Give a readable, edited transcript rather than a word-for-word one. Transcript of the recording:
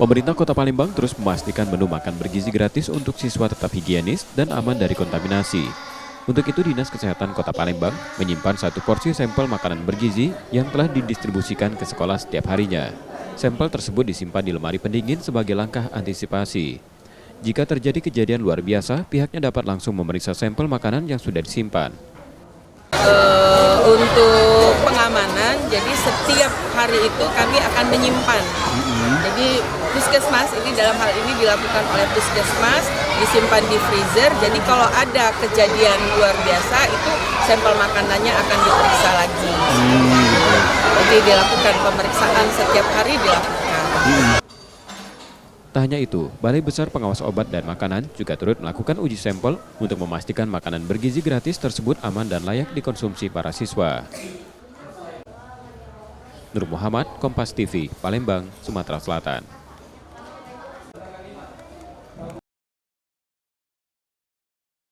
Pemerintah Kota Palembang terus memastikan menu makan bergizi gratis untuk siswa tetap higienis dan aman dari kontaminasi. Untuk itu, Dinas Kesehatan Kota Palembang menyimpan 1 porsi sampel makanan bergizi yang telah didistribusikan ke sekolah setiap harinya. Sampel tersebut disimpan di lemari pendingin sebagai langkah antisipasi. Jika terjadi kejadian luar biasa, pihaknya dapat langsung memeriksa sampel makanan yang sudah disimpan. Untuk pengamanan, jadi setiap hari itu kami akan menyimpan. Jadi puskesmas ini dalam hal ini dilakukan oleh puskesmas, disimpan di freezer. Jadi kalau ada kejadian luar biasa itu sampel makanannya akan diperiksa lagi. Jadi dilakukan pemeriksaan setiap hari dilakukan. Tak hanya itu, Balai Besar Pengawas Obat dan Makanan juga turut melakukan uji sampel untuk memastikan makanan bergizi gratis tersebut aman dan layak dikonsumsi para siswa. Nur Muhammad, Kompas TV, Palembang, Sumatera Selatan.